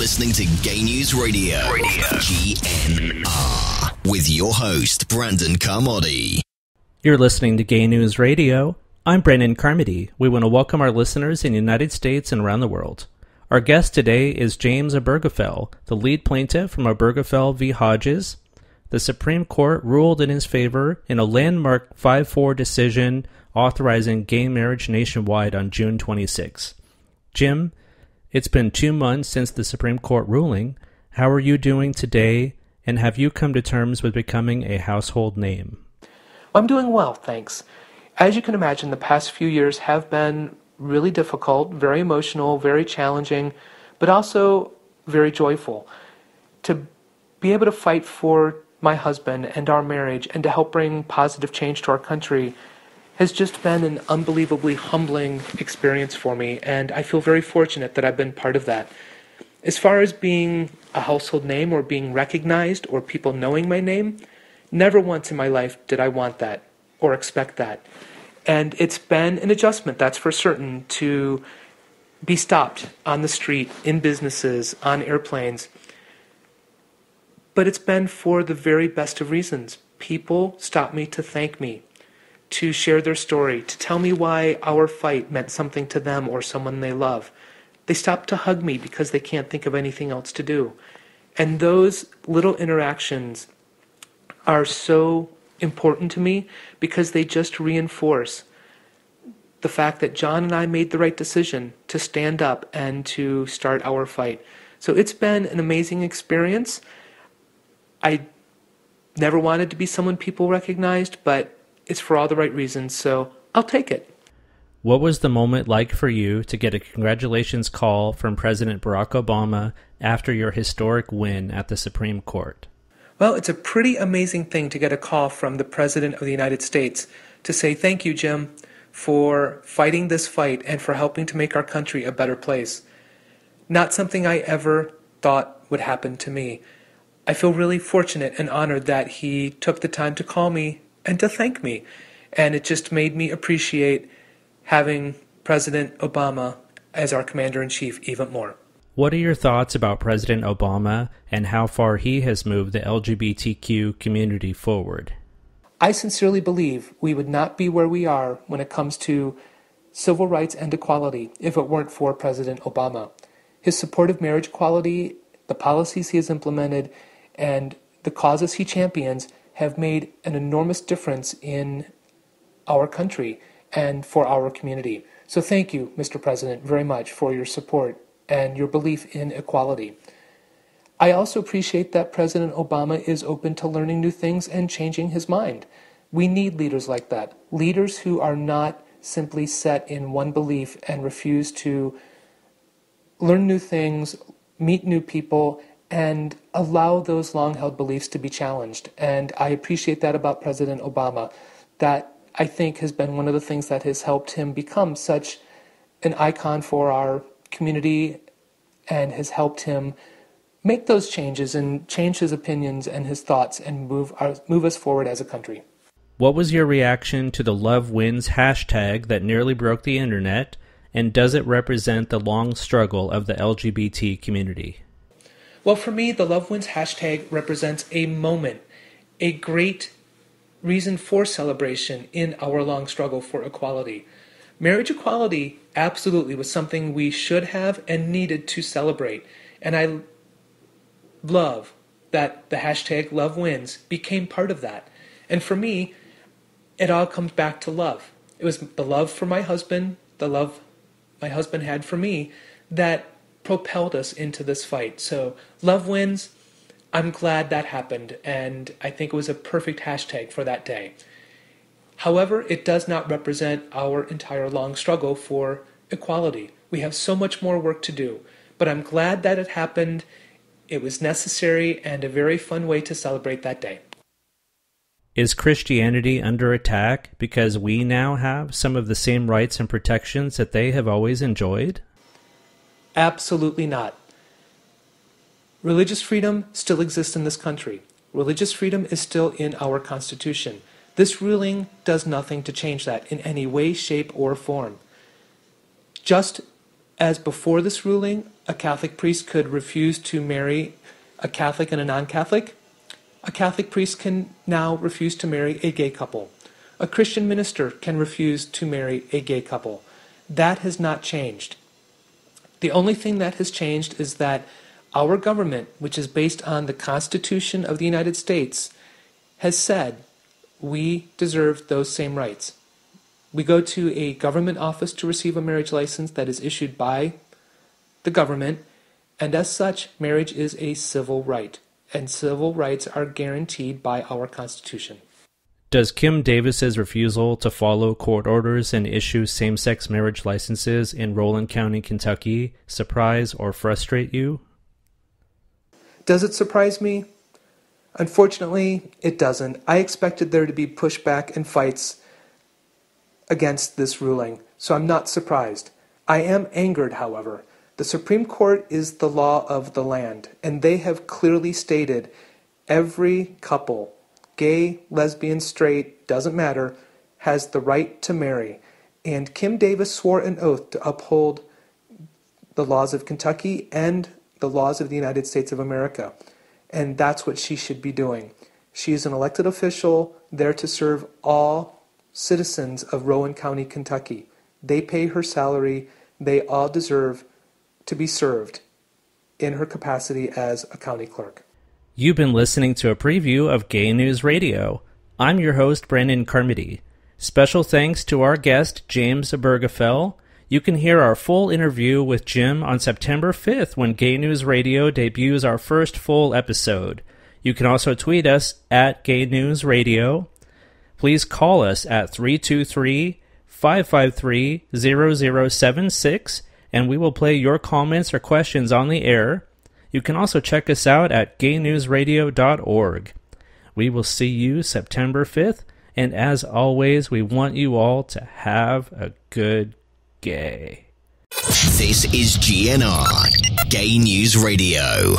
listening to Gay News Radio. GNR. With your host, Brandon Carmody. You're listening to Gay News Radio. I'm Brandon Carmody. We want to welcome our listeners in the United States and around the world. Our guest today is James Obergefell, the lead plaintiff from Obergefell v. Hodges. The Supreme Court ruled in his favor in a landmark 5-4 decision authorizing gay marriage nationwide on June 26. Jim, it's been 2 months since the Supreme Court ruling. How are you doing today, and have you come to terms with becoming a household name? I'm doing well, thanks. As you can imagine, the past few years have been really difficult, very emotional, very challenging, but also very joyful. To be able to fight for my husband and our marriage and to help bring positive change to our country has just been an unbelievably humbling experience for me, and I feel very fortunate that I've been part of that. As far as being a household name or being recognized or people knowing my name, never once in my life did I want that or expect that. And it's been an adjustment, that's for certain, to be stopped on the street, in businesses, on airplanes. But it's been for the very best of reasons. People stop me to thank me, to share their story, to tell me why our fight meant something to them or someone they love. They stop to hug me because they can't think of anything else to do. And those little interactions are so important to me because they just reinforce the fact that John and I made the right decision to stand up and to start our fight. So it's been an amazing experience. I never wanted to be someone people recognized, but it's for all the right reasons, so I'll take it. What was the moment like for you to get a congratulations call from President Barack Obama after your historic win at the Supreme Court? Well, it's a pretty amazing thing to get a call from the President of the United States to say, "Thank you, Jim, for fighting this fight and for helping to make our country a better place." Not something I ever thought would happen to me. I feel really fortunate and honored that he took the time to call me and to thank me. And it just made me appreciate having President Obama as our commander-in-chief even more. What are your thoughts about President Obama and how far he has moved the LGBTQ community forward? I sincerely believe we would not be where we are when it comes to civil rights and equality if it weren't for President Obama. His support of marriage equality, the policies he has implemented, and the causes he champions have made an enormous difference in our country and for our community. So thank you, Mr. President, very much for your support and your belief in equality. I also appreciate that President Obama is open to learning new things and changing his mind. We need leaders like that, leaders who are not simply set in one belief and refuse to learn new things, meet new people, and allow those long-held beliefs to be challenged. And I appreciate that about President Obama. That, I think, has been one of the things that has helped him become such an icon for our community and has helped him make those changes and change his opinions and his thoughts and move us forward as a country. What was your reaction to the Love Wins hashtag that nearly broke the internet, and does it represent the long struggle of the LGBT community? Well, for me, the Love Wins hashtag represents a moment, a great reason for celebration in our long struggle for equality. Marriage equality absolutely was something we should have and needed to celebrate. And I love that the hashtag Love Wins became part of that. And for me, it all comes back to love. It was the love for my husband, the love my husband had for me, that propelled us into this fight. So Love Wins, I'm glad that happened, and I think it was a perfect hashtag for that day. However, it does not represent our entire long struggle for equality. We have so much more work to do, but I'm glad that it happened. It was necessary and a very fun way to celebrate that day. Is Christianity under attack because we now have some of the same rights and protections that they have always enjoyed? Absolutely not. Religious freedom still exists in this country. Religious freedom is still in our Constitution. This ruling does nothing to change that in any way, shape, or form. Just As before this ruling, a Catholic priest could refuse to marry a Catholic and a non-Catholic, a Catholic priest can now refuse to marry a gay couple. A Christian minister can refuse to marry a gay couple. That has not changed. The only thing that has changed is that our government, which is based on the Constitution of the United States, has said we deserve those same rights. We go to a government office to receive a marriage license that is issued by the government, and as such, marriage is a civil right, and civil rights are guaranteed by our Constitution. Does Kim Davis's refusal to follow court orders and issue same-sex marriage licenses in Roland County, Kentucky, surprise or frustrate you? Does it surprise me? Unfortunately, it doesn't. I expected there to be pushback and fights against this ruling, so I'm not surprised. I am angered, however. The Supreme Court is the law of the land, and they have clearly stated every couple, gay, lesbian, straight, doesn't matter, has the right to marry. And Kim Davis swore an oath to uphold the laws of Kentucky and the laws of the United States of America. And that's what she should be doing. She is an elected official there to serve all citizens of Rowan County, Kentucky. They pay her salary. They all deserve to be served in her capacity as a county clerk. You've been listening to a preview of Gay News Radio. I'm your host, Brandon Carmody. Special thanks to our guest, James Obergefell. You can hear our full interview with Jim on September 5th when Gay News Radio debuts our first full episode. You can also tweet us at Gay News Radio. Please call us at 323-553-0076, and we will play your comments or questions on the air. You can also check us out at gaynewsradio.org. We will see you September 5th, and as always, we want you all to have a good gay. This is GNR, Gay News Radio.